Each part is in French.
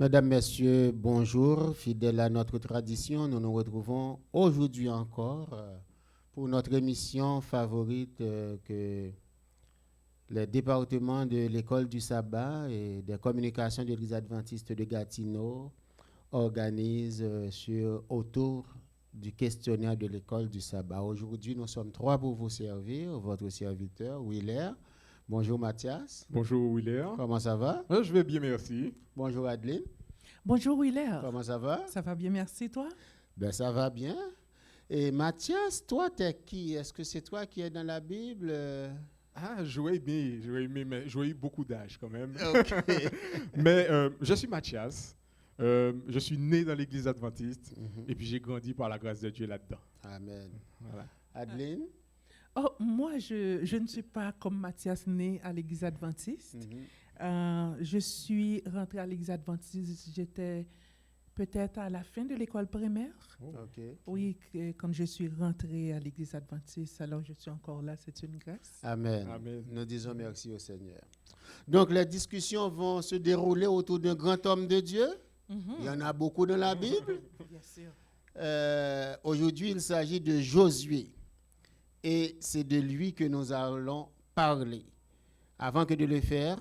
Mesdames, Messieurs, bonjour. Fidèles à notre tradition, nous nous retrouvons aujourd'hui encore pour notre émission favorite que les départements de l'école du sabbat et des communications de l'Église adventiste de Gatineau organisent autour du questionnaire de l'école du sabbat. Aujourd'hui, nous sommes trois pour vous servir. Votre serviteur, Willer. Bonjour Mathias. Bonjour Willer. Comment ça va? Je vais bien, merci. Bonjour Adeline. Bonjour Willer. Comment ça va? Ça va bien, merci. Toi? Ben ça va bien. Et Mathias, toi, t'es qui? Est-ce que c'est toi qui es dans la Bible? Je vais bien, mais j'ai eu beaucoup d'âge quand même. Ok. Mais je suis Mathias. Je suis né dans l'église adventiste et puis j'ai grandi par la grâce de Dieu là-dedans. Amen. Voilà. Adeline? Oh, moi, je ne suis pas comme Mathias, né à l'église adventiste. Je suis rentrée à l'église adventiste, j'étais peut-être à la fin de l'école primaire. Ok. Oui, quand je suis rentrée à l'église adventiste, alors je suis encore là, c'est une grâce. Amen. Amen. Nous disons merci au Seigneur. Donc, les discussions vont se dérouler autour d'un grand homme de Dieu. Il y en a beaucoup dans la Bible. Bien sûr. Aujourd'hui, il s'agit de Josué. Et c'est de lui que nous allons parler. Avant que de le faire,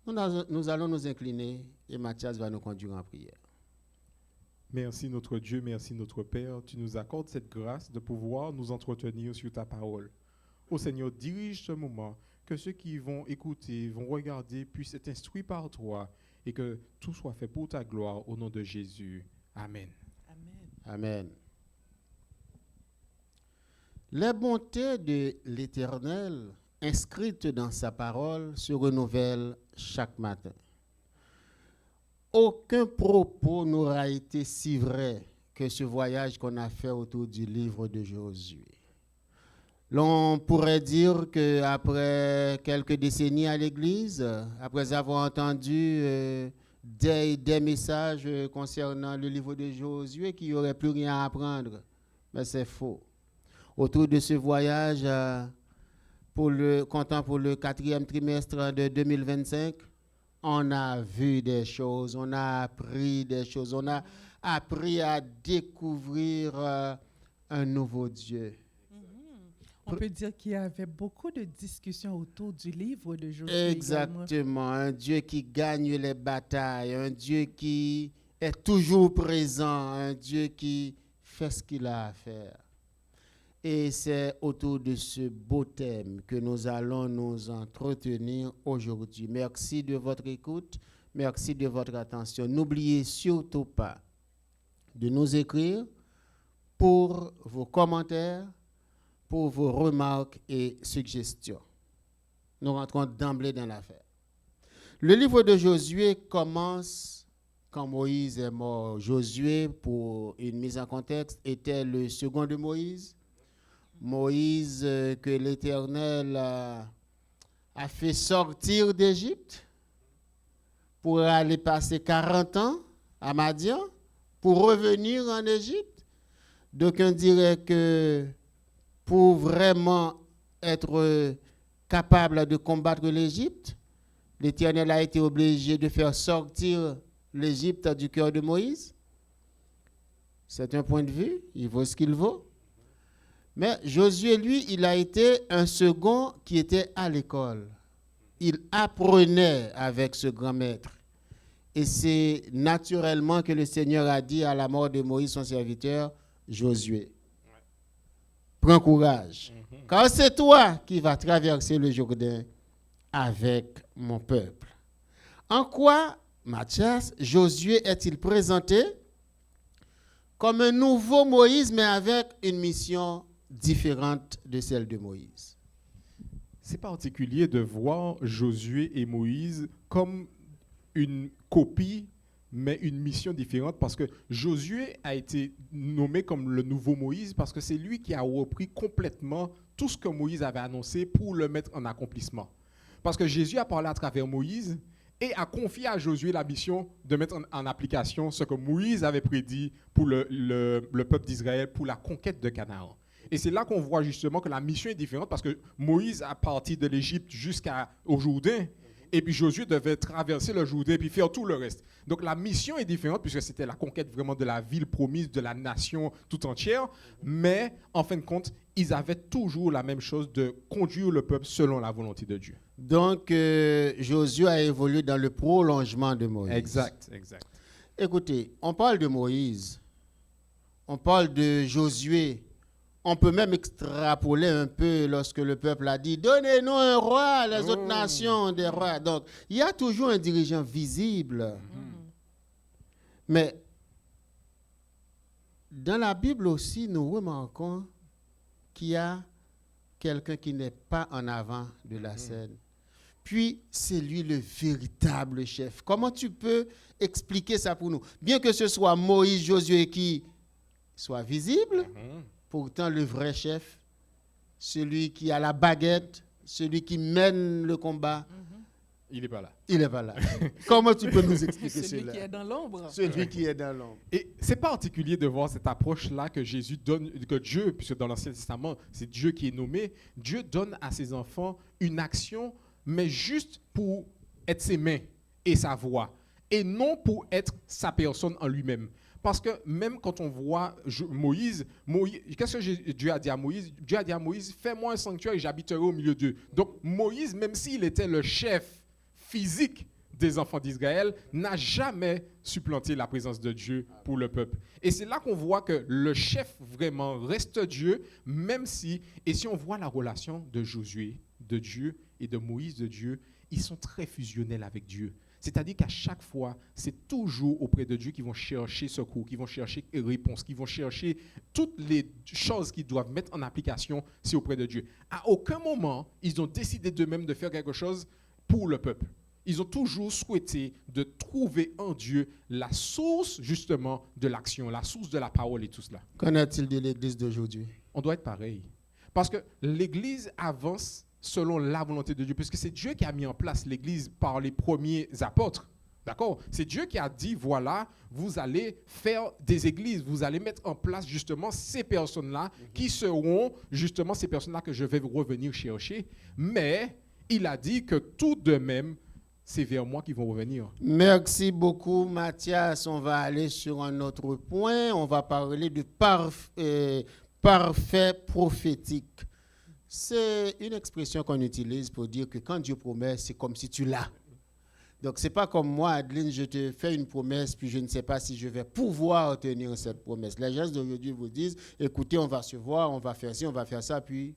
nous allons nous incliner et Mathias va nous conduire en prière. Merci notre Dieu, merci notre Père. Tu nous accordes cette grâce de pouvoir nous entretenir sur ta parole. Ô Seigneur, dirige ce moment, que ceux qui vont écouter, vont regarder, puissent être instruits par toi et que tout soit fait pour ta gloire au nom de Jésus. Amen. Amen. Amen. Les bontés de l'Éternel, inscrites dans sa parole, se renouvellent chaque matin. Aucun propos n'aura été si vrai que ce voyage qu'on a fait autour du livre de Josué. L'on pourrait dire qu'après quelques décennies à l'Église, après avoir entendu des messages concernant le livre de Josué, qu'il n'y aurait plus rien à apprendre. Mais c'est faux. Autour de ce voyage, comptant pour le 4e trimestre de 2025, on a vu des choses, on a appris des choses, on a appris à découvrir un nouveau Dieu. On peut dire qu'il y avait beaucoup de discussions autour du livre de Josué. Exactement, un Dieu qui gagne les batailles, un Dieu qui est toujours présent, un Dieu qui fait ce qu'il a à faire. Et c'est autour de ce beau thème que nous allons nous entretenir aujourd'hui. Merci de votre écoute, merci de votre attention. N'oubliez surtout pas de nous écrire pour vos commentaires, pour vos remarques et suggestions. Nous rentrons d'emblée dans l'affaire. Le livre de Josué commence quand Moïse est mort. Josué, pour une mise en contexte, était le second de Moïse. Moïse que l'Éternel a fait sortir d'Égypte pour aller passer 40 ans à Madian pour revenir en Égypte. D'aucuns diraient que pour vraiment être capable de combattre l'Égypte, l'Éternel a été obligé de faire sortir l'Égypte du cœur de Moïse. C'est un point de vue, il vaut ce qu'il vaut. Mais Josué, lui, il a été un second qui était à l'école. Il apprenait avec ce grand maître. Et c'est naturellement que le Seigneur a dit à la mort de Moïse, son serviteur, Josué, prends courage, car c'est toi qui vas traverser le Jourdain avec mon peuple. En quoi, Mathias, Josué est-il présenté comme un nouveau Moïse, mais avec une mission différente de celle de Moïse? C'est particulier de voir Josué et Moïse comme une copie, mais une mission différente, parce que Josué a été nommé comme le nouveau Moïse, parce que c'est lui qui a repris complètement tout ce que Moïse avait annoncé pour le mettre en accomplissement. Parce que Jésus a parlé à travers Moïse et a confié à Josué la mission de mettre en application ce que Moïse avait prédit pour le peuple d'Israël, pour la conquête de Canaan. Et c'est là qu'on voit justement que la mission est différente, parce que Moïse a parti de l'Égypte jusqu'au Jourdain, Et puis Josué devait traverser le Jourdain et puis faire tout le reste. Donc la mission est différente puisque c'était la conquête vraiment de la ville promise, de la nation tout entière. Mais en fin de compte, ils avaient toujours la même chose de conduire le peuple selon la volonté de Dieu. Donc, Josué a évolué dans le prolongement de Moïse. Exact. Écoutez, on parle de Moïse, on parle de Josué. On peut même extrapoler un peu lorsque le peuple a dit « Donnez-nous un roi, les autres nations des rois ». Donc, il y a toujours un dirigeant visible. Mais dans la Bible aussi, nous remarquons qu'il y a quelqu'un qui n'est pas en avant de la scène. Puis, c'est lui le véritable chef. Comment tu peux expliquer ça pour nous? Bien que ce soit Moïse, Josué qui soit visible, pourtant le vrai chef, celui qui a la baguette, celui qui mène le combat, il n'est pas là. Il n'est pas là. Comment tu peux nous expliquer Celui cela? qui est dans l'ombre. Celui qui est dans l'ombre. Et c'est particulier de voir cette approche-là que Jésus donne, que Dieu, puisque dans l'Ancien Testament, c'est Dieu qui est nommé, Dieu donne à ses enfants une action, mais juste pour être ses mains et sa voix, et non pour être sa personne en lui-même. Parce que même quand on voit Moïse, qu'est-ce que Dieu a dit à Moïse? Dieu a dit à Moïse, fais-moi un sanctuaire et j'habiterai au milieu d'eux. Donc Moïse, même s'il était le chef physique des enfants d'Israël, n'a jamais supplanté la présence de Dieu pour le peuple. Et c'est là qu'on voit que le chef vraiment reste Dieu, même si, et si on voit la relation de Josué, de Dieu, et de Moïse, de Dieu, ils sont très fusionnels avec Dieu. C'est-à-dire qu'à chaque fois, c'est toujours auprès de Dieu qu'ils vont chercher secours, qu'ils vont chercher réponse, qu'ils vont chercher toutes les choses qu'ils doivent mettre en application, c'est auprès de Dieu. À aucun moment, ils ont décidé d'eux-mêmes de faire quelque chose pour le peuple. Ils ont toujours souhaité de trouver en Dieu la source justement de l'action, la source de la parole et tout cela. Qu'en est-il de l'Église d'aujourd'hui? On doit être pareil. Parce que l'Église avance selon la volonté de Dieu, puisque c'est Dieu qui a mis en place l'Église par les premiers apôtres. D'accord? C'est Dieu qui a dit, voilà, vous allez faire des églises, vous allez mettre en place justement ces personnes-là qui seront justement ces personnes-là que je vais revenir chercher. Mais il a dit que tout de même, c'est vers moi qu'ils vont revenir. Merci beaucoup, Mathias. On va aller sur un autre point. On va parler de parfait prophétique. C'est une expression qu'on utilise pour dire que quand Dieu promet, c'est comme si tu l'as. Donc, ce n'est pas comme moi, Adeline, je te fais une promesse, puis je ne sais pas si je vais pouvoir tenir cette promesse. Les gens d'aujourd'hui vous disent, écoutez, on va se voir, on va faire ci, on va faire ça, puis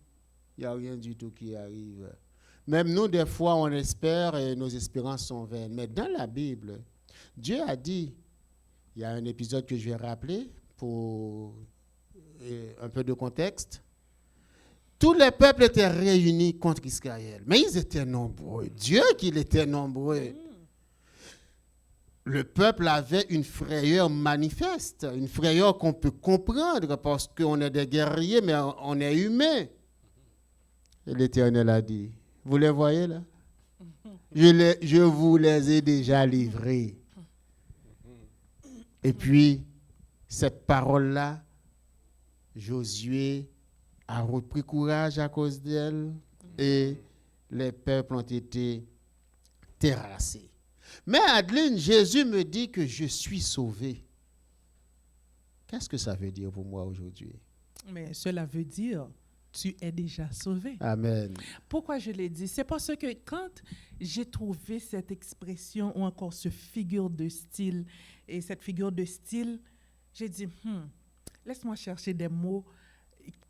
il n'y a rien du tout qui arrive. Même nous, des fois, on espère et nos espérances sont vaines. Mais dans la Bible, Dieu a dit, il y a un épisode que je vais rappeler pour un peu de contexte. Tous les peuples étaient réunis contre Israël, mais ils étaient nombreux. Dieu qu'il était nombreux. Le peuple avait une frayeur manifeste, une frayeur qu'on peut comprendre parce qu'on est des guerriers, mais on est humain. Et l'Éternel a dit, vous les voyez là? Je vous les ai déjà livrés. Et puis, cette parole-là, Josué a repris courage à cause d'elle et les peuples ont été terrassés. Mais Adeline, Jésus me dit que je suis sauvé. Qu'est-ce que ça veut dire pour moi aujourd'hui? Mais cela veut dire tu es déjà sauvé. Amen. Pourquoi je l'ai dit? C'est parce que quand j'ai trouvé cette expression ou encore ce figure de style, et cette figure de style, j'ai dit, laisse-moi chercher des mots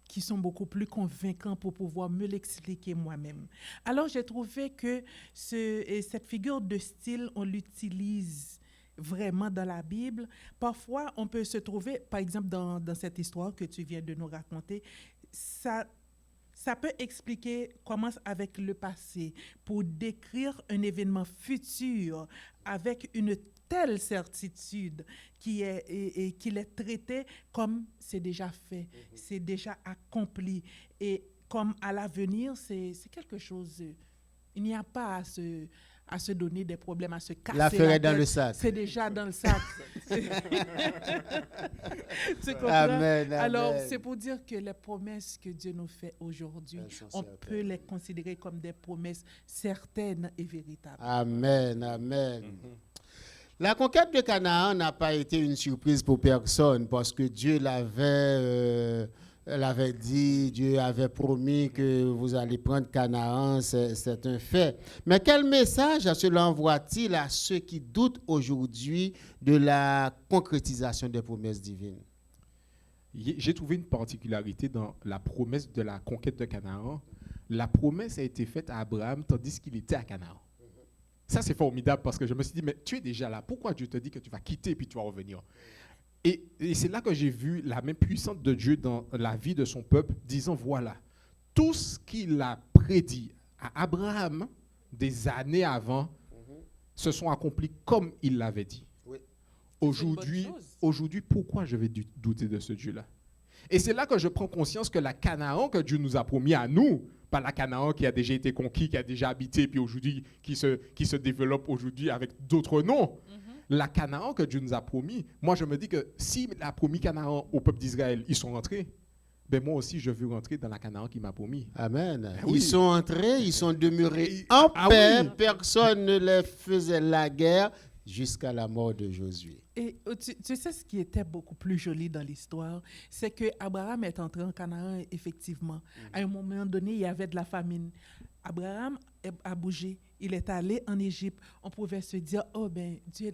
qui sont beaucoup plus convaincants pour pouvoir me l'expliquer moi-même. Alors, j'ai trouvé que cette figure de style, on l'utilise vraiment dans la Bible. Parfois, on peut se trouver, par exemple, dans cette histoire que tu viens de nous raconter, ça peut expliquer, commence avec le passé, pour décrire un événement futur avec une telle certitude qu'il est traité comme c'est déjà fait, c'est déjà accompli. Et comme à l'avenir, c'est quelque chose Il n'y a pas à se donner des problèmes, à se casser L'affaire la est dans tête. le sac. C'est déjà dans le sac. Tu comprends? Amen, Alors, amen. c'est pour dire que les promesses que Dieu nous fait aujourd'hui, Elles sont on certaines. peut les considérer comme des promesses certaines et véritables. Amen, amen. La conquête de Canaan n'a pas été une surprise pour personne parce que Dieu l'avait dit, Dieu avait promis que vous allez prendre Canaan, c'est un fait. Mais quel message cela envoie-t-il à ceux qui doutent aujourd'hui de la concrétisation des promesses divines? J'ai trouvé une particularité dans la promesse de la conquête de Canaan. La promesse a été faite à Abraham tandis qu'il était à Canaan. Ça, c'est formidable parce que je me suis dit, mais tu es déjà là. Pourquoi Dieu te dit que tu vas quitter et puis tu vas revenir? Et c'est là que j'ai vu la main puissante de Dieu dans la vie de son peuple, disant, voilà, tout ce qu'il a prédit à Abraham des années avant se sont accomplis comme il l'avait dit. Oui. Aujourd'hui, pourquoi je vais douter de ce Dieu-là? Et c'est là que je prends conscience que la Canaan que Dieu nous a promis à nous, pas la Canaan qui a déjà été conquis, qui a déjà habité, puis aujourd'hui qui se développe aujourd'hui avec d'autres noms. La Canaan que Dieu nous a promis, moi je me dis que s'il a promis Canaan au peuple d'Israël, ils sont rentrés, ben moi aussi je veux rentrer dans la Canaan qu'il m'a promis. Amen. Oui. Ils sont entrés, ils sont demeurés en paix, oui. personne ne les faisait la guerre jusqu'à la mort de Josué. Et tu sais ce qui était beaucoup plus joli dans l'histoire, c'est que Abraham est entré en Canaan, effectivement. À un moment donné, il y avait de la famine. Abraham a bougé. Il est allé en Égypte. On pouvait se dire, oh ben, Dieu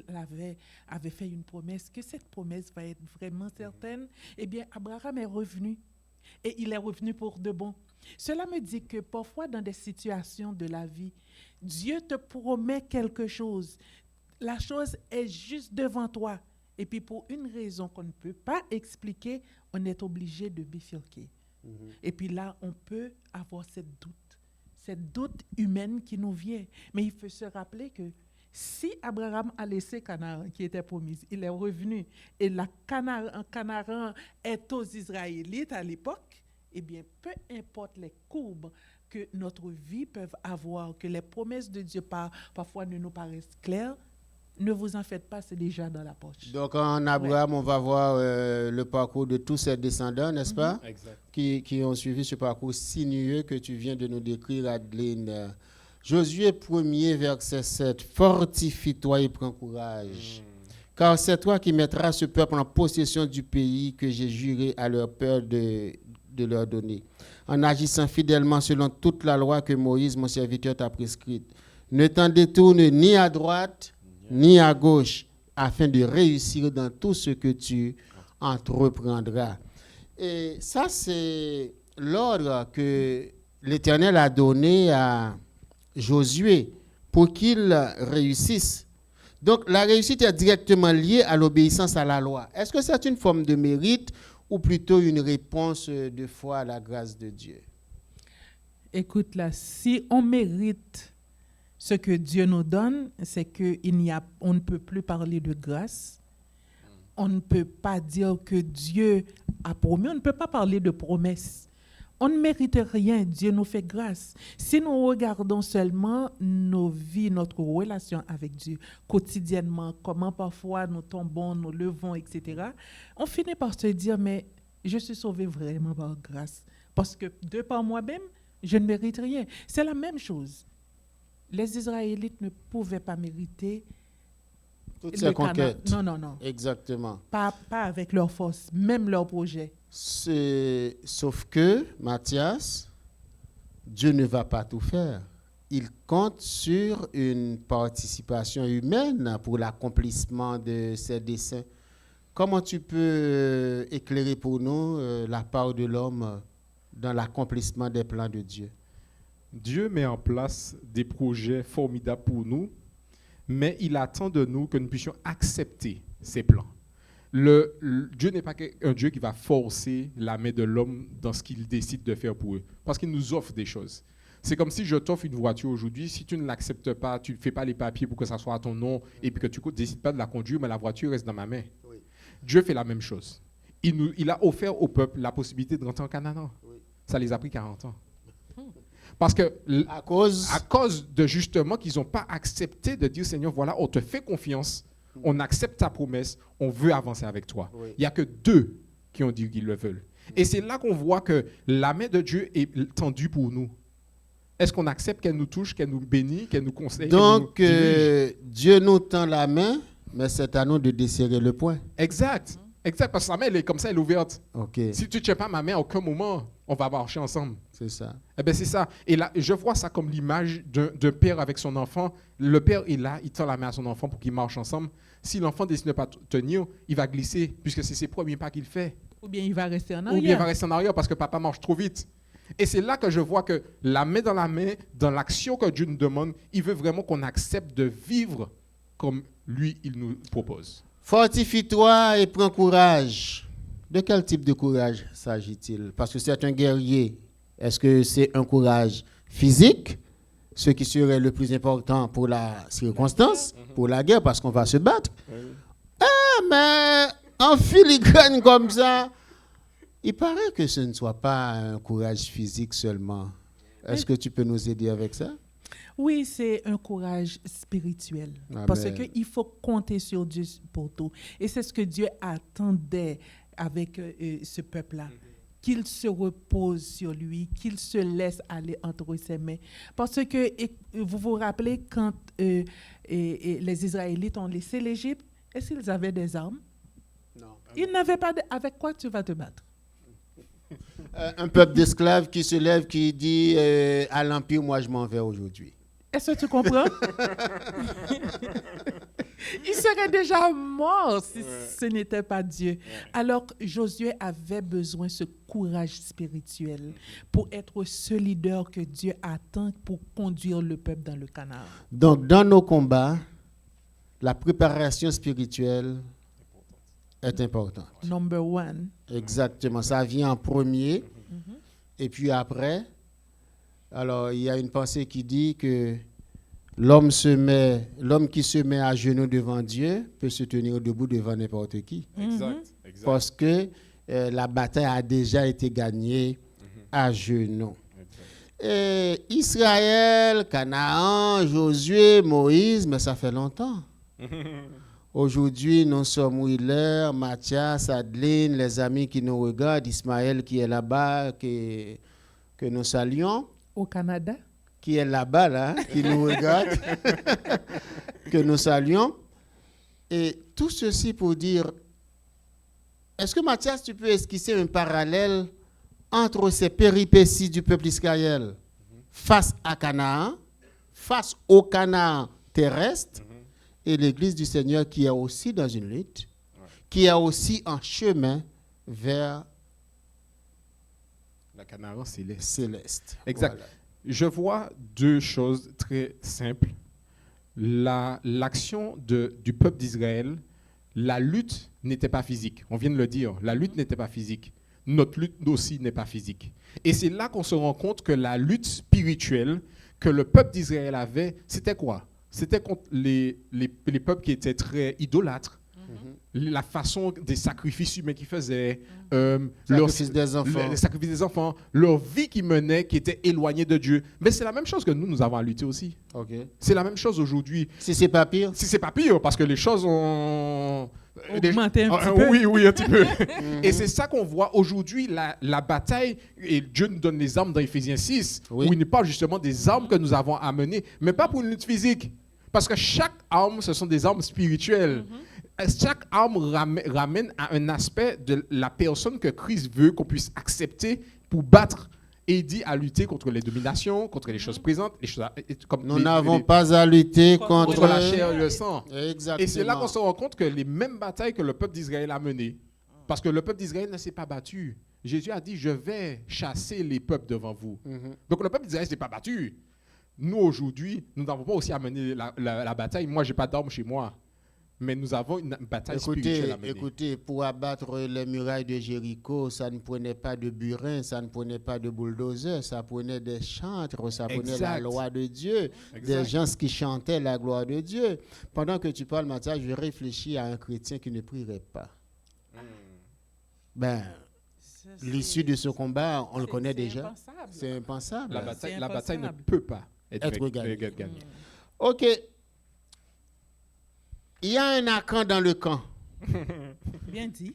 avait fait une promesse, que cette promesse va être vraiment certaine. Eh bien, Abraham est revenu. Et il est revenu pour de bon. Cela me dit que parfois, dans des situations de la vie, Dieu te promet quelque chose. La chose est juste devant toi. Et puis, pour une raison qu'on ne peut pas expliquer, on est obligé de bifurquer. Et puis là, on peut avoir cette doute humaine qui nous vient. Mais il faut se rappeler que si Abraham a laissé Canaan, qui était promise, il est revenu, et Canaan est aux Israélites à l'époque, eh bien, peu importe les courbes que notre vie peut avoir, que les promesses de Dieu parfois ne nous paraissent claires, ne vous en faites pas, c'est déjà dans la poche. Donc en Abraham, on va voir le parcours de tous ses descendants, n'est-ce pas? Exact. Qui ont suivi ce parcours sinueux que tu viens de nous décrire, Adeline. Josué 1er, verset 7. Fortifie-toi et prends courage. Car c'est toi qui mettras ce peuple en possession du pays que j'ai juré à leur père de leur donner, en agissant fidèlement selon toute la loi que Moïse, mon serviteur, t'a prescrite. Ne t'en détourne ni à droite, ni à gauche, afin de réussir dans tout ce que tu entreprendras. Et ça, c'est l'ordre que l'Éternel a donné à Josué pour qu'il réussisse. Donc, la réussite est directement liée à l'obéissance à la loi. Est-ce que c'est une forme de mérite ou plutôt une réponse de foi à la grâce de Dieu? Écoute là, si on mérite ce que Dieu nous donne, c'est qu'on ne peut plus parler de grâce. On ne peut pas dire que Dieu a promis. On ne peut pas parler de promesse. On ne mérite rien. Dieu nous fait grâce. Si nous regardons seulement nos vies, notre relation avec Dieu, quotidiennement, comment parfois nous tombons, nous levons, etc., on finit par se dire, mais je suis sauvé vraiment par grâce. Parce que de par moi-même, je ne mérite rien. C'est la même chose. Les Israélites ne pouvaient pas mériter toutes ces conquêtes. Non. Exactement. Pas avec leur force, même leur projet. Sauf que, Mathias, Dieu ne va pas tout faire. Il compte sur une participation humaine pour l'accomplissement de ses desseins. Comment tu peux éclairer pour nous la part de l'homme dans l'accomplissement des plans de Dieu? Dieu met en place des projets formidables pour nous, mais il attend de nous que nous puissions accepter ses plans. Dieu n'est pas un Dieu qui va forcer la main de l'homme dans ce qu'il décide de faire pour eux, parce qu'il nous offre des choses. C'est comme si je t'offre une voiture aujourd'hui, si tu ne l'acceptes pas, tu ne fais pas les papiers pour que ça soit à ton nom, et puis que tu ne décides pas de la conduire, mais la voiture reste dans ma main. Oui. Dieu fait la même chose. Il a offert au peuple la possibilité de rentrer en Canaan. Oui. Ça les a pris 40 ans. Parce que À cause. à cause de justement qu'ils n'ont pas accepté de dire Seigneur, voilà, on te fait confiance, on accepte ta promesse, on veut avancer avec toi. Oui. Il n'y a que 2 qui ont dit qu'ils le veulent. Et c'est là qu'on voit que la main de Dieu est tendue pour nous. Est-ce qu'on accepte qu'elle nous touche, qu'elle nous bénit, qu'elle nous conseille, Donc, qu'elle nous dirige? Dieu nous tend la main, mais c'est à nous de desserrer le poing. Exact. Exact, parce que sa main, elle est comme ça, elle est ouverte. OK, Si tu ne tiens pas ma main, à aucun moment, on va marcher ensemble. c'est ça. Eh bien, c'est ça. Et là, je vois ça comme l'image d'un père avec son enfant. Le père est là, il tend la main à son enfant pour qu'ils marchent ensemble. Si l'enfant décide de ne pas tenir, il va glisser, puisque c'est ses premiers pas qu'il fait. Ou bien il va rester en Ou bien il arrière. va rester en arrière parce que papa marche trop vite. Et c'est là que je vois que la main, dans l'action que Dieu nous demande, il veut vraiment qu'on accepte de vivre comme lui, il nous propose. Fortifie-toi et prends courage. De quel type de courage s'agit-il? Parce que c'est un guerrier. Est-ce que c'est un courage physique, ce qui serait le plus important pour la circonstance, pour la guerre, parce qu'on va se battre? Ah, mais en filigrane comme ça, il paraît que ce ne soit pas un courage physique seulement. Est-ce que tu peux nous aider avec ça? Oui, c'est un courage spirituel. Amen. Parce qu'il faut compter sur Dieu pour tout. Et c'est ce que Dieu attendait avec ce peuple-là. Qu'il se repose sur lui, qu'il se laisse aller entre ses mains. Parce que vous vous rappelez quand les Israélites ont laissé l'Égypte, est-ce qu'ils avaient des armes? Non. Ils n'avaient pas avec quoi tu vas te battre? Un peuple d'esclaves qui se lève, qui dit à l'Empire, moi je m'en vais aujourd'hui. Est-ce que tu comprends? Il serait déjà mort si ce n'était pas Dieu. Alors, Josué avait besoin de ce courage spirituel pour être ce leader que Dieu attend pour conduire le peuple dans le Canaan. Donc, dans nos combats, la préparation spirituelle est importante. Number one. Exactement. Ça vient en premier. Et puis après, alors il y a une pensée qui dit que l'homme qui se met à genoux devant Dieu peut se tenir debout devant n'importe qui. Exact. Parce que la bataille a déjà été gagnée à genoux. Et Israël, Canaan, Josué, Moïse, mais ça fait longtemps. Aujourd'hui, nous sommes Wheeler, Mathias, Adeline, les amis qui nous regardent, Ismaël qui est là-bas, que nous saluons, Au Canada. qui est là-bas, là, qui nous regarde, que nous saluons. Et tout ceci pour dire, est-ce que Mathias, tu peux esquisser un parallèle entre ces péripéties du peuple d'Israël face à Canaan, face au Canaan terrestre, et l'Église du Seigneur qui est aussi dans une lutte, qui est aussi en chemin vers La Canaan céleste. céleste. Exact. Voilà. Je vois 2 choses très simples. L'action du peuple d'Israël, la lutte n'était pas physique. On vient de le dire, la lutte n'était pas physique. Notre lutte aussi n'est pas physique. Et c'est là qu'on se rend compte que la lutte spirituelle que le peuple d'Israël avait, c'était quoi? C'était contre les peuples qui étaient très idolâtres. La façon des sacrifices humains qu'ils faisaient, Sacrifice des enfants. les sacrifices des enfants, leur vie qu'ils menaient qui était éloignée de Dieu. Mais c'est la même chose que nous avons à lutter aussi. OK. C'est la même chose aujourd'hui. Si c'est pas pire. Si c'est pas pire, parce que les choses ont Augmenté un petit peu. Oui, un petit peu. Et c'est ça qu'on voit aujourd'hui, la bataille, et Dieu nous donne les armes dans Éphésiens 6, Oui. où il nous parle justement des armes que nous avons à mener, mais pas pour une lutte physique. Parce que chaque arme, ce sont des armes spirituelles. Chaque arme ramène à un aspect de la personne que Christ veut qu'on puisse accepter pour battre. Et il dit à lutter contre les dominations, contre les choses présentes, les choses, comme Nous n'avons pas à lutter contre contre la chair et le sang. Exactement. Et c'est là qu'on se rend compte que les mêmes batailles que le peuple d'Israël a menées, parce que le peuple d'Israël ne s'est pas battu. Jésus a dit, je vais chasser les peuples devant vous. Donc le peuple d'Israël ne s'est pas battu. Nous, aujourd'hui, nous n'avons pas aussi à mener la bataille. Moi, je n'ai pas d'armes chez moi. Mais nous avons une bataille spirituelle à mener. Écoutez, pour abattre les murailles de Jéricho, ça ne prenait pas de burin, ça ne prenait pas de bulldozer, ça prenait des chantres, ça prenait la loi de Dieu, des gens qui chantaient la gloire de Dieu. Pendant que tu parles, Mathias, je réfléchis à un chrétien qui ne prierait pas. Ben, l'issue de ce combat, on le connaît c'est déjà. impensable. C'est impensable. La bataille ne impensable. peut pas Être gagnée. gagnée. OK. Il y a un Akan dans le camp. Bien dit.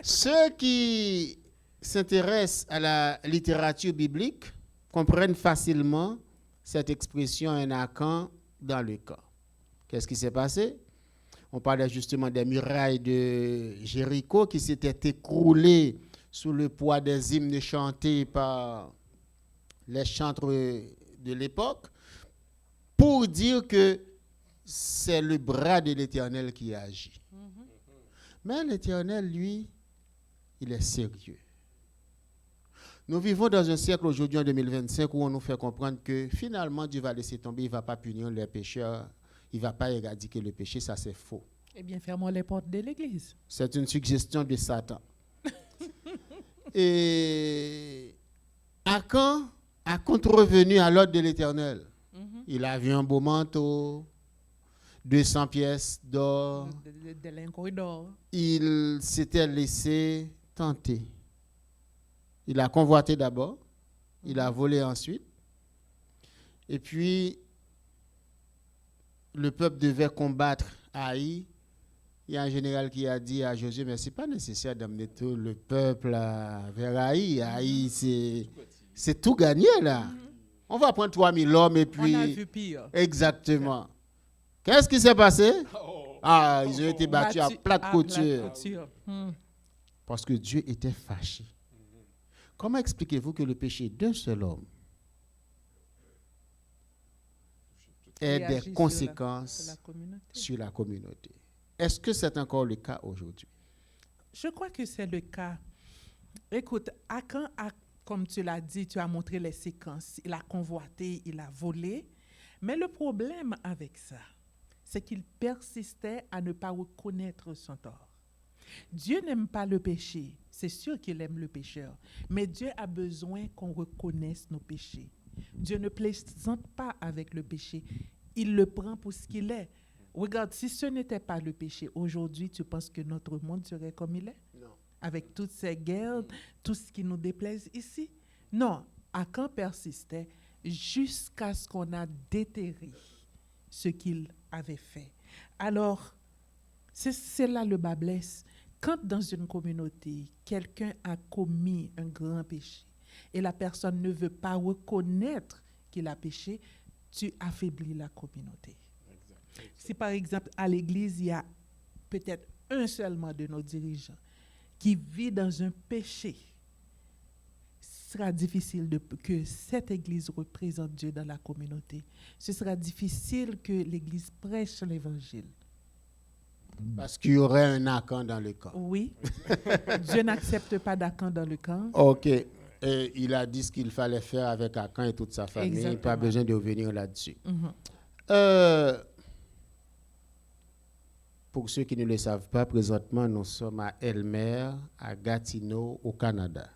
Ceux qui s'intéressent à la littérature biblique comprennent facilement cette expression un Akan dans le camp. Qu'est-ce qui s'est passé? On parlait justement des murailles de Jéricho qui s'étaient écroulées sous le poids des hymnes chantés par les chantres de l'époque pour dire que c'est le bras de l'Éternel qui agit. Mais l'Éternel, lui, il est sérieux. Nous vivons dans un siècle aujourd'hui, en 2025, où on nous fait comprendre que finalement, Dieu va laisser tomber, il ne va pas punir les pécheurs, il ne va pas éradiquer le péché, ça c'est faux. Eh bien, fermons les portes de l'église. C'est une suggestion de Satan. Et Akan a contrevenu à l'ordre de l'Éternel. Il a vu un beau manteau, 200 pièces d'or. De l'incorridor. Il s'était laissé tenter. Il a convoité d'abord, il a volé ensuite. Et puis, le peuple devait combattre Haï. Il y a un général qui a dit à Josué, mais ce n'est pas nécessaire d'amener tout le peuple vers Haï. Haï, c'est tout gagné là. On va prendre 3000 hommes et puis... On a vu pire. Exactement. Qu'est-ce qui s'est passé? Ah, ils ont été battus à plate couture. Parce que Dieu était fâché. Comment expliquez-vous que le péché d'un seul homme ait des conséquences sur la communauté? Est-ce que c'est encore le cas aujourd'hui? Je crois que c'est le cas. Écoute, Akan, comme tu l'as dit, tu as montré les séquences. Il a convoité, il a volé. Mais le problème avec ça, c'est qu'il persistait à ne pas reconnaître son tort. Dieu n'aime pas le péché. C'est sûr qu'il aime le pécheur. Mais Dieu a besoin qu'on reconnaisse nos péchés. Dieu ne plaisante pas avec le péché. Il le prend pour ce qu'il est. Regarde, si ce n'était pas le péché, aujourd'hui, tu penses que notre monde serait comme il est? Non. Avec toutes ces guerres, tout ce qui nous déplaise ici? Non. Akan persistait jusqu'à ce qu'on a déterré ce qu'il avait fait. Alors, c'est là le bas blesse. Quand dans une communauté, quelqu'un a commis un grand péché et la personne ne veut pas reconnaître qu'il a péché, tu affaiblis la communauté. Exactement. Si par exemple à l'église, il y a peut-être un seulement de nos dirigeants qui vit dans un péché, ce sera difficile que cette église représente Dieu dans la communauté. Ce sera difficile que l'église prêche l'évangile. Parce qu'il y aurait un Akan dans le camp. Oui. Dieu n'accepte pas d'Akan dans le camp. OK. Et il a dit ce qu'il fallait faire avec Akan et toute sa famille. Exactement. Pas besoin de revenir là-dessus. Pour ceux qui ne le savent pas, présentement, nous sommes à Elmer, à Gatineau, au Canada.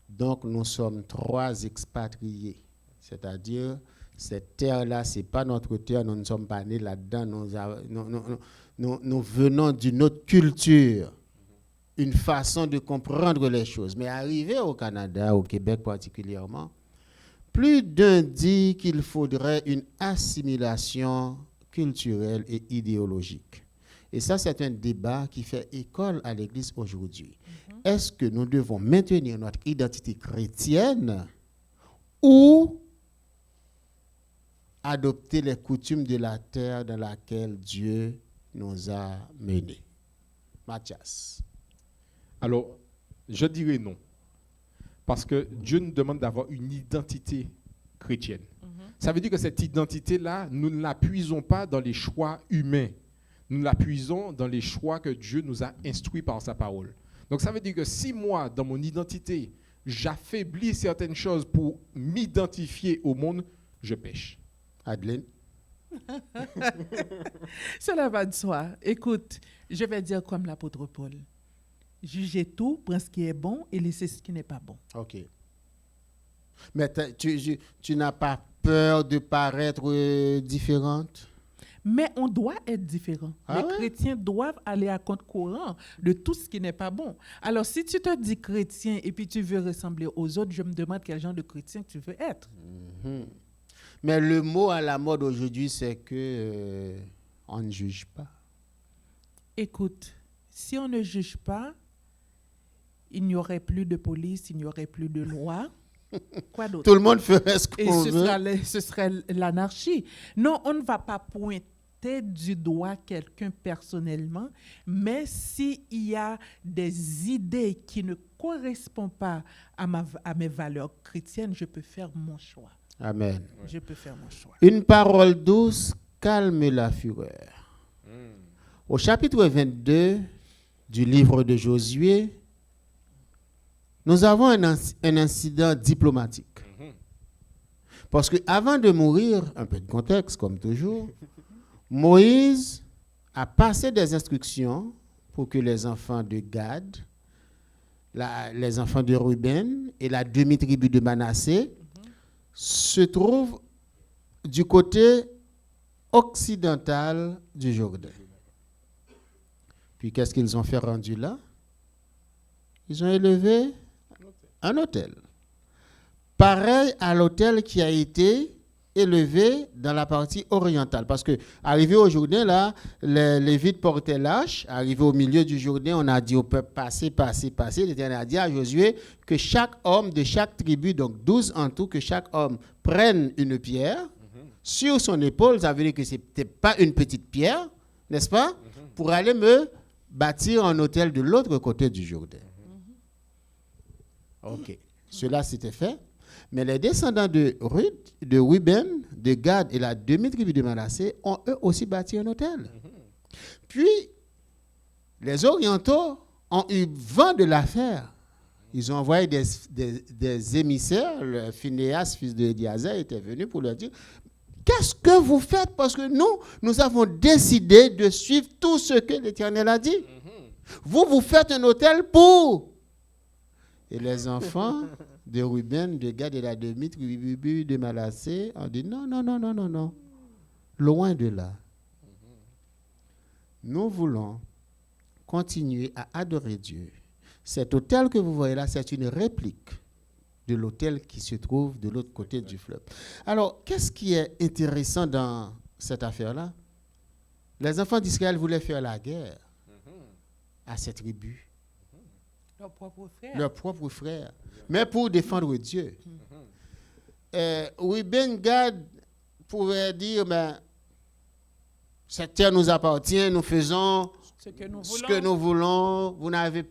Donc, nous sommes 3 expatriés. C'est-à-dire, cette terre-là, ce n'est pas notre terre, nous ne sommes pas nés là-dedans. Nous venons d'une autre culture, une façon de comprendre les choses. Mais arrivé au Canada, au Québec particulièrement, plus d'un dit qu'il faudrait une assimilation culturelle et idéologique. Et ça, c'est un débat qui fait école à l'Église aujourd'hui. Est-ce que nous devons maintenir notre identité chrétienne ou adopter les coutumes de la terre dans laquelle Dieu nous a menés? Mathias. Alors, je dirais non. Parce que Dieu nous demande d'avoir une identité chrétienne. Ça veut dire que cette identité-là, nous ne la puisons pas dans les choix humains. Nous la puisons dans les choix que Dieu nous a instruits par sa parole. Donc ça veut dire que si moi, dans mon identité, j'affaiblis certaines choses pour m'identifier au monde, je pêche. Adeline? Cela va de soi. Écoute, je vais dire comme l'apôtre Paul. Jugez tout, prenez ce qui est bon et laissez ce qui n'est pas bon. OK. Mais tu n'as pas peur de paraître différente? Mais on doit être différent. Ah Les ouais? chrétiens doivent aller à compte courant de tout ce qui n'est pas bon. Alors, si tu te dis chrétien et puis tu veux ressembler aux autres, je me demande quel genre de chrétien tu veux être. Mhm. Mais le mot à la mode aujourd'hui, c'est que on ne juge pas. Écoute, si on ne juge pas, il n'y aurait plus de police, il n'y aurait plus de loi. Quoi d'autre? Tout le monde ferait ce Et qu'on veut. ce serait l'anarchie. Non, on ne va pas pointer du doigt quelqu'un personnellement, mais s'il y a des idées qui ne correspondent pas à mes valeurs chrétiennes, je peux faire mon choix. Amen. Je peux faire mon choix. Une parole douce calme la fureur. Au chapitre 22 du livre de Josué, nous avons un incident diplomatique. Parce qu'avant de mourir, un peu de contexte comme toujours, Moïse a passé des instructions pour que les enfants de Gad, les enfants de Ruben et la demi-tribu de Manassé se trouvent du côté occidental du Jourdain. Puis qu'est-ce qu'ils ont fait rendu là? Ils ont élevé un autel. Pareil à l'autel qui a été élevé dans la partie orientale. Parce que, arrivé au Jourdain, là, les Lévites portaient l'arche. Arrivé au milieu du Jourdain, on a dit au peuple, passez. L'Éternel a dit à Josué que chaque homme de chaque tribu, donc 12 en tout, que chaque homme prenne une pierre sur son épaule. Ça veut dire que ce n'était pas une petite pierre, n'est-ce pas? Pour aller me bâtir un autel de l'autre côté du Jourdain. OK. Cela s'était fait. Mais les descendants de Ruben, de Gad et la demi-tribu de Manassé ont eux aussi bâti un autel. Puis, les Orientaux ont eu vent de l'affaire. Ils ont envoyé des émissaires. Le Phinéas, fils de Éliazer, était venu pour leur dire « Qu'est-ce que vous faites? Parce que nous avons décidé de suivre tout ce que l'Éternel a dit. Vous faites un autel pour... » Et les enfants de Ruben, de Gad et la demi-tribu de Manassé ont dit non. Loin de là. Nous voulons continuer à adorer Dieu. Cet autel que vous voyez là, c'est une réplique de l'autel qui se trouve de l'autre côté du fleuve. Alors, qu'est-ce qui est intéressant dans cette affaire-là? Les enfants d'Israël voulaient faire la guerre à ces tribus. Leurs propres frères. Mais pour défendre Dieu. Ruben, Gad pouvait dire, cette terre nous appartient, nous faisons ce que nous voulons. Vous n'êtes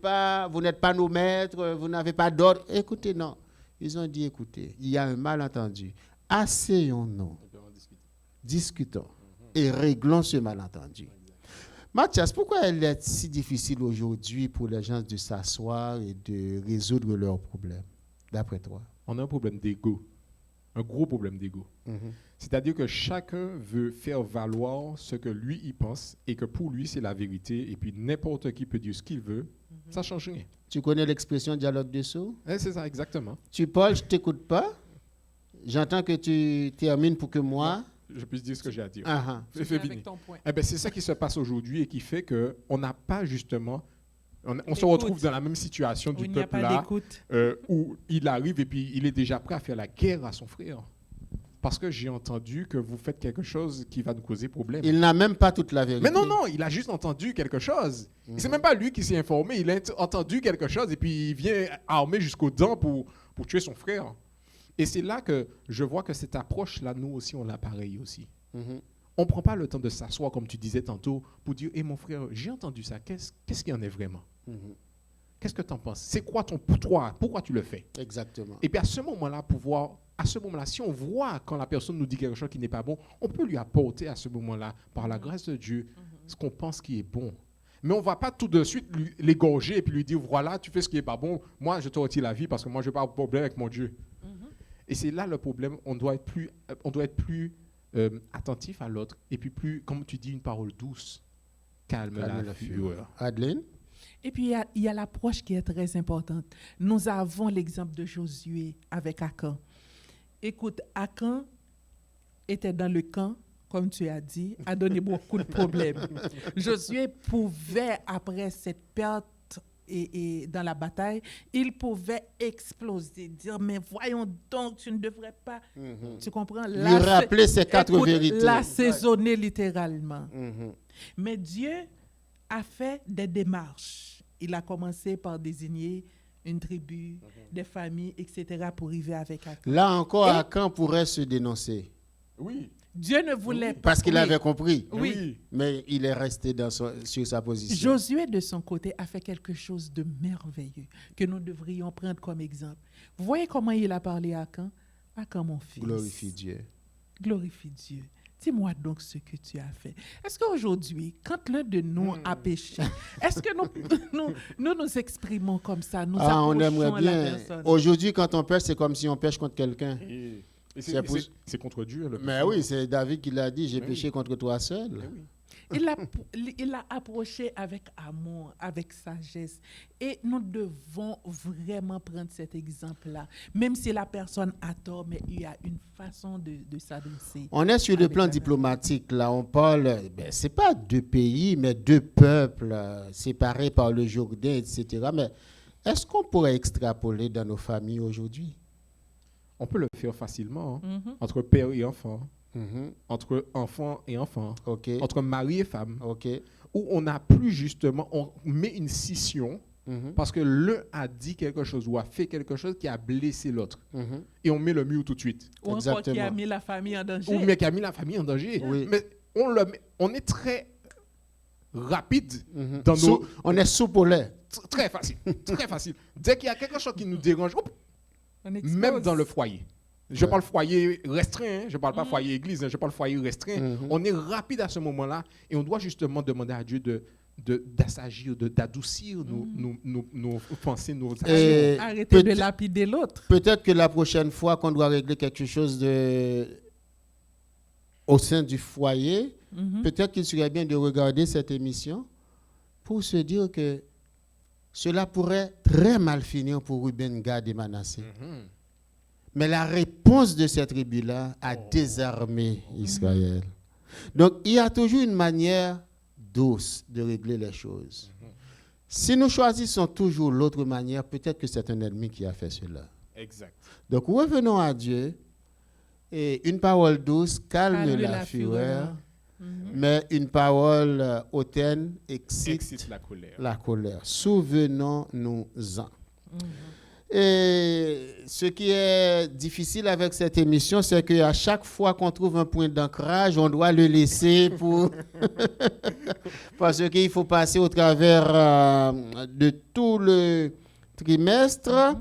pas nos maîtres, vous n'avez pas d'ordre. Écoutez, non. Ils ont dit, écoutez, il y a un malentendu. Asseyons-nous, discutons et réglons ce malentendu. Mathias, pourquoi il est si difficile aujourd'hui pour les gens de s'asseoir et de résoudre leurs problèmes, d'après toi? On a un problème d'ego, un gros problème d'ego. C'est-à-dire que chacun veut faire valoir ce que lui, il pense et que pour lui, c'est la vérité. Et puis n'importe qui peut dire ce qu'il veut, ça ne change rien. Tu connais l'expression dialogue de sourds? C'est ça, exactement. Tu parles, je ne t'écoute pas. J'entends que tu termines pour que moi... Je puisse dire ce que j'ai à dire. C'est fini. C'est ça qui se passe aujourd'hui et qui fait qu'on n'a pas justement... On se retrouve dans la même situation du peuple-là où il arrive et puis il est déjà prêt à faire la guerre à son frère. Parce que j'ai entendu que vous faites quelque chose qui va nous causer problème. Il n'a même pas toute la vérité. Mais non, il a juste entendu quelque chose. C'est même pas lui qui s'est informé, il a entendu quelque chose et puis il vient armé jusqu'aux dents pour tuer son frère. Et c'est là que je vois que cette approche-là, nous aussi, on l'a pareil aussi. On ne prend pas le temps de s'asseoir, comme tu disais tantôt, pour dire, mon frère, j'ai entendu ça, qu'est-ce qu'il y en est vraiment? Qu'est-ce que tu en penses? C'est quoi pourquoi tu le fais? Exactement. Et puis à ce moment-là, si on voit quand la personne nous dit quelque chose qui n'est pas bon, on peut lui apporter à ce moment-là, par la grâce de Dieu, ce qu'on pense qui est bon. Mais on ne va pas tout de suite l'égorger et puis lui dire, voilà, tu fais ce qui n'est pas bon, moi je te retire la vie parce que moi je n'ai pas de problème avec mon Dieu. Et c'est là le problème, on doit être plus attentif à l'autre et puis plus, comme tu dis, une parole douce, calme la fureur. Adeline? Et puis il y a l'approche qui est très importante. Nous avons l'exemple de Josué avec Akan. Écoute, Akan était dans le camp comme tu as dit, a donné beaucoup de problèmes. Josué pouvait, après cette perte et dans la bataille, il pouvait exploser, dire, mais voyons donc, tu ne devrais pas, tu comprends? Lui rappeler ces quatre vérités. L'assaisonner littéralement. Mhm. Mais Dieu a fait des démarches. Il a commencé par désigner une tribu, des familles, etc., pour arriver avec Akan. Là encore, Akan pourrait se dénoncer. Oui. Dieu ne voulait pas. Parce qu'il avait compris. Oui. Mais il est resté sur sa position. Josué, de son côté, a fait quelque chose de merveilleux que nous devrions prendre comme exemple. Vous voyez comment il a parlé à Akan? Akan, mon fils. Glorifie Dieu. Glorifie Dieu. Dis-moi donc ce que tu as fait. Est-ce qu'aujourd'hui, quand l'un de nous a péché, est-ce que nous exprimons comme ça, nous On approchons aimerait la bien. personne? Aujourd'hui, quand on pêche, c'est comme si on pêche contre quelqu'un. Et C'est contre Dieu. Mais oui, c'est David qui l'a dit, j'ai péché contre toi seul. Il l'a approché avec amour, avec sagesse. Et nous devons vraiment prendre cet exemple-là. Même si la personne a tort, mais il y a une façon de s'adresser. On est sur le plan diplomatique. Là, on parle, ce n'est pas deux pays, mais deux peuples séparés par le Jourdain, etc. Mais est-ce qu'on pourrait extrapoler dans nos familles aujourd'hui? On peut le faire facilement, Mhm. entre père et enfant, Mhm. entre enfant et enfant, OK. entre mari et femme, OK. où on n'a plus justement, on met une scission Mhm. parce que l'un a dit quelque chose ou a fait quelque chose qui a blessé l'autre. Mhm. Et on met le mur tout de suite. Ou encore qui a Exactement. mis la famille en danger. Ou mais qui a mis la famille en danger. Oui. Mais on est très rapide Mhm. dans nos... On est souple au lait. Très facile, très facile. Dès qu'il y a quelque chose qui nous dérange, hop, On expose. même dans le foyer. Je Ouais. parle foyer restreint, hein. Je ne parle pas foyer église, hein. Je parle foyer restreint. Mhm. On est rapide à ce moment-là et on doit justement demander à Dieu d'assagir, d'adoucir nos pensées, nos actions. Et Arrêtez de lapider l'autre. peut-être que la prochaine fois qu'on doit régler quelque chose au sein du foyer, Mhm. peut-être qu'il serait bien de regarder cette émission pour se dire que cela pourrait très mal finir pour Ruben, Gad et Manassé. Mhm. Mais la réponse de cette tribu-là a désarmé Israël. Donc, il y a toujours une manière douce de régler les choses. Si nous choisissons toujours l'autre manière, peut-être que c'est un ennemi qui a fait cela. Exact. Donc, revenons à Dieu. Et une parole douce calme la fureur, mais une parole hautaine excite la colère. la colère. Souvenons-nous-en. Et ce qui est difficile avec cette émission, c'est qu'à chaque fois qu'on trouve un point d'ancrage, on doit le laisser pour... parce qu'il faut passer au travers de tout le trimestre.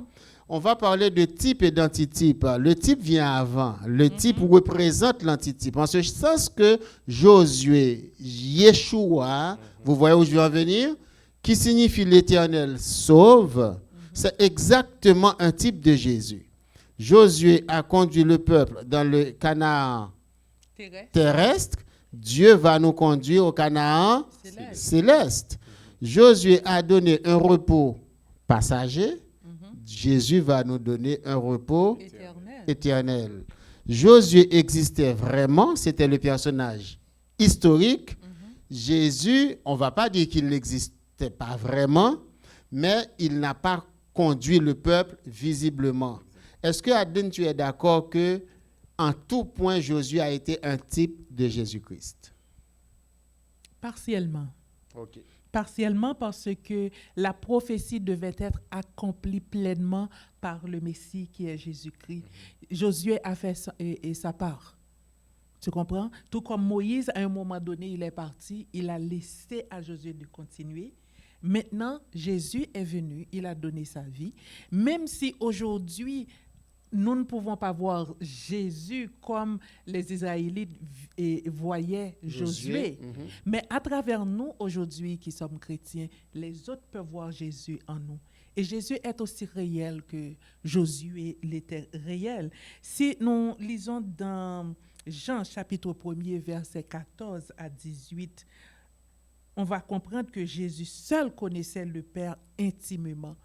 On va parler de type et d'antitype. Le type vient avant. Le type représente l'antitype. En ce sens que Josué, Yeshua, vous voyez où je veux en venir, qui signifie l'Éternel sauve, c'est exactement un type de Jésus. Josué a conduit le peuple dans le Canaan terrestre. Dieu va nous conduire au Canaan céleste. Josué a donné un repos passager. Jésus va nous donner un repos éternel. Josué existait vraiment, c'était le personnage historique. Jésus, on ne va pas dire qu'il n'existait pas vraiment, mais il n'a pas conduit le peuple visiblement. Est-ce que, Adeline, tu es d'accord que en tout point, Josué a été un type de Jésus-Christ? Partiellement. OK. Partiellement parce que la prophétie devait être accomplie pleinement par le Messie qui est Jésus-Christ. Josué a fait sa part. Tu comprends? Tout comme Moïse, à un moment donné, il est parti, il a laissé à Josué de continuer. Maintenant, Jésus est venu, il a donné sa vie. Même si aujourd'hui, nous ne pouvons pas voir Jésus comme les Israélites voyaient Josué. Mais à travers nous, aujourd'hui, qui sommes chrétiens, les autres peuvent voir Jésus en nous. Et Jésus est aussi réel que Josué l'était réel. Si nous lisons dans Jean chapitre 1er, versets 14 à 18, on va comprendre que Jésus seul connaissait le Père intimement.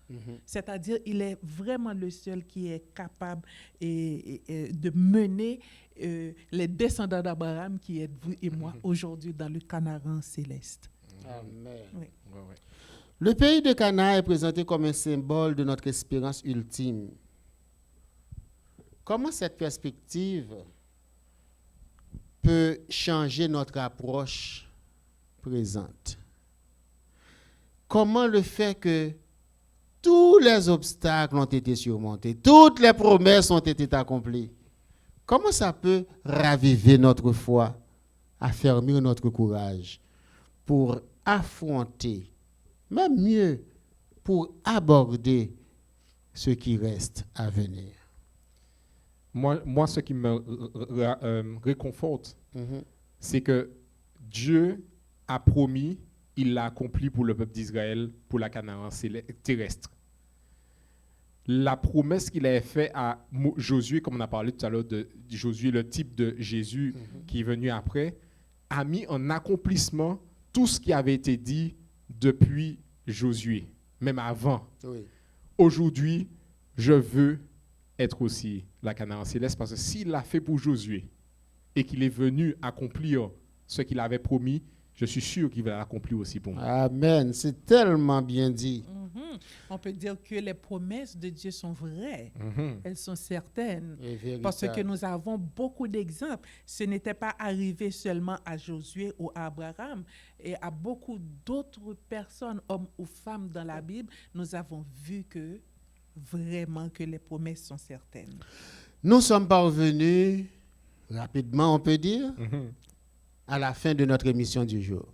C'est-à-dire, il est vraiment le seul qui est capable de mener les descendants d'Abraham, qui êtes vous et moi, aujourd'hui dans le Canaan céleste. Amen. Oui. Le pays de Canaan est présenté comme un symbole de notre espérance ultime. Comment cette perspective peut changer notre approche présente? Comment le fait que tous les obstacles ont été surmontés, toutes les promesses ont été accomplies, comment ça peut raviver notre foi, affermir notre courage pour affronter, même mieux, pour aborder ce qui reste à venir? Moi, ce qui me réconforte, c'est que Dieu a promis, il l'a accompli pour le peuple d'Israël, pour la Canaan terrestre. La promesse qu'il avait faite à Josué, comme on a parlé tout à l'heure de Josué, le type de Jésus qui est venu après, a mis en accomplissement tout ce qui avait été dit depuis Josué, même avant. Oui. Aujourd'hui, je veux être aussi la Canaan céleste, parce que s'il l'a fait pour Josué et qu'il est venu accomplir ce qu'il avait promis, je suis sûr qu'il va l'accomplir aussi pour moi. Amen. C'est tellement bien dit. On peut dire que les promesses de Dieu sont vraies. Elles sont certaines. Et véritable. Parce que nous avons beaucoup d'exemples. Ce n'était pas arrivé seulement à Josué ou à Abraham. Et à beaucoup d'autres personnes, hommes ou femmes dans la Bible, nous avons vu que vraiment que les promesses sont certaines. Nous sommes parvenus, rapidement on peut dire, à la fin de notre émission du jour.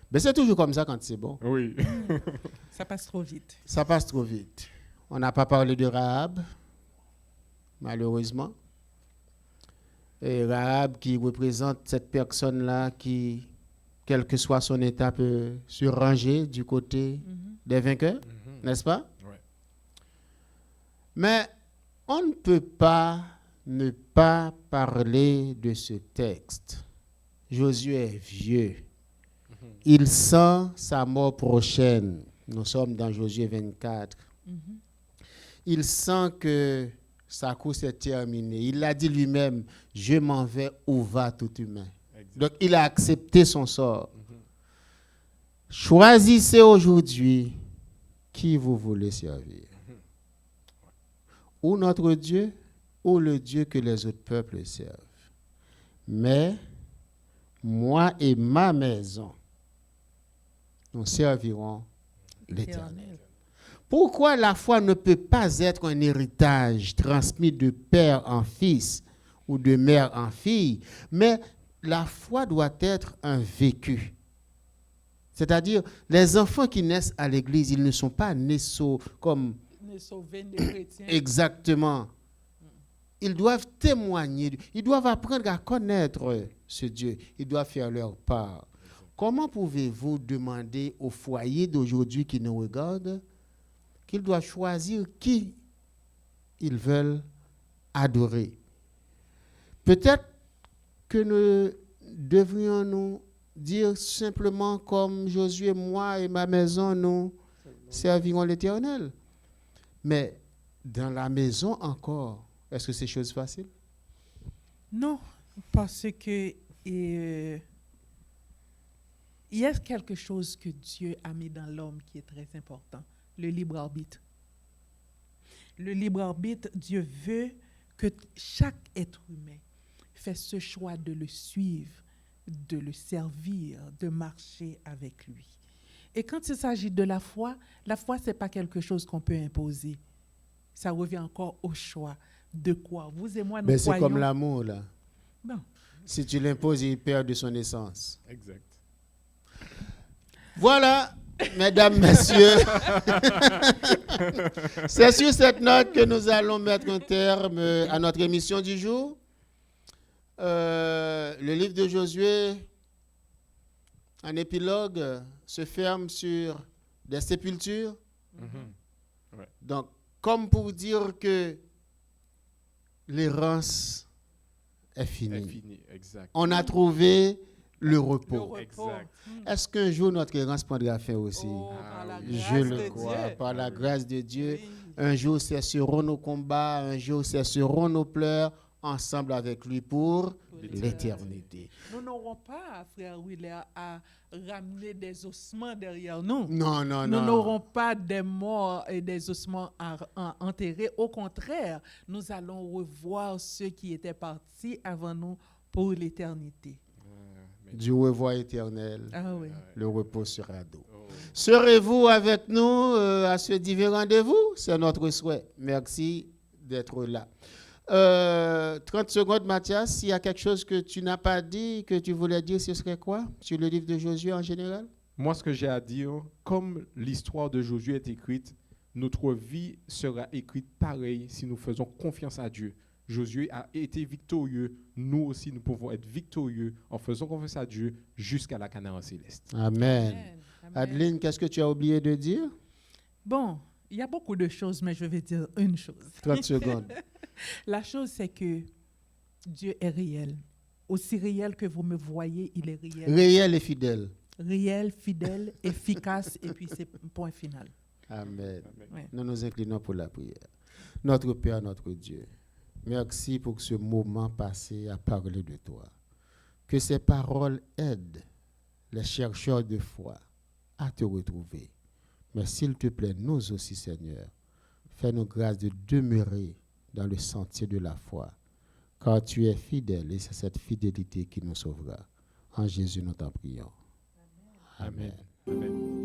Mais c'est toujours comme ça quand c'est bon. Oui. Ça passe trop vite. Ça passe trop vite. On n'a pas parlé de Rahab, malheureusement. Et Rahab qui représente cette personne-là qui, quel que soit son état, peut se ranger du côté des vainqueurs, n'est-ce pas? Ouais. Mais on ne peut pas ne pas parler de ce texte. Josué est vieux. Il sent sa mort prochaine. Nous sommes dans Josué 24. Il sent que sa course est terminée. Il l'a dit lui-même, je m'en vais où va tout humain. Exact. Donc il a accepté son sort. Choisissez aujourd'hui qui vous voulez servir. Ou notre Dieu, ou le Dieu que les autres peuples servent. Mais moi et ma maison, nous servirons l'Éternel. Pourquoi la foi ne peut pas être un héritage transmis de père en fils ou de mère en fille, mais la foi doit être un vécu. C'est-à-dire, les enfants qui naissent à l'église, ils ne sont pas nés comme... Exactement. Ils doivent témoigner, ils doivent apprendre à connaître ce Dieu, ils doivent faire leur part. Comment pouvez-vous demander au foyer d'aujourd'hui qui nous regarde qu'ils doivent choisir qui ils veulent adorer? Peut-être que nous devrions nous dire simplement comme Josué, moi et ma maison, nous servirons l'Éternel. Mais dans la maison encore, est-ce que c'est chose facile? Non, parce que il y a quelque chose que Dieu a mis dans l'homme qui est très important, le libre arbitre. Le libre arbitre, Dieu veut que chaque être humain fasse ce choix de le suivre, de le servir, de marcher avec lui. Et quand il s'agit de la foi, ce n'est pas quelque chose qu'on peut imposer. Ça revient encore au choix. De quoi? Vous et moi, nous croyons... C'est comme l'amour, là. Non. Si tu l'imposes, il perd de son essence. Exact. Voilà, mesdames, messieurs. C'est sur cette note que nous allons mettre un terme à notre émission du jour. Le livre de Josué, en épilogue, se ferme sur des sépultures. Ouais. Donc, comme pour dire que l'errance est finie. Exact. On a trouvé le repos. Exact. Est-ce qu'un jour notre errance prendra fin aussi? Oh, par la Je grâce le de crois, Dieu. par la grâce de Dieu. Oui. Un jour cesseront nos combats, un jour cesseront nos pleurs, ensemble avec lui pour l'éternité. Nous n'aurons pas, frère Willer, à ramener des ossements derrière nous. Non, non, Nous non. n'aurons pas des morts et des ossements à enterrer. Au contraire, nous allons revoir ceux qui étaient partis avant nous pour l'éternité. Du revoir éternel, Ah oui. le repos sera doux. Oh. Serez-vous avec nous à ce divin rendez-vous? C'est notre souhait. Merci d'être là. 30 secondes, Mathias. S'il y a quelque chose que tu n'as pas dit, que tu voulais dire, ce serait quoi sur le livre de Josué en général? Moi, ce que j'ai à dire, comme l'histoire de Josué est écrite, notre vie sera écrite pareil si nous faisons confiance à Dieu. Josué a été victorieux. Nous aussi, nous pouvons être victorieux en faisant confiance à Dieu jusqu'à la Canaan céleste. Amen. Amen. Amen. Adeline, qu'est-ce que tu as oublié de dire? Bon, il y a beaucoup de choses, mais je vais dire une chose. 30 secondes. La chose, c'est que Dieu est réel. Aussi réel que vous me voyez, il est réel. Réel et fidèle. Réel, fidèle, efficace, et puis c'est point final. Amen. Ouais. Nous nous inclinons pour la prière. Notre Père, notre Dieu, merci pour ce moment passé à parler de toi. Que ces paroles aident les chercheurs de foi à te retrouver. Mais s'il te plaît, nous aussi, Seigneur, fais-nous grâce de demeurer dans le sentier de la foi, car tu es fidèle et c'est cette fidélité qui nous sauvera. En Jésus, nous t'en prions. Amen. Amen.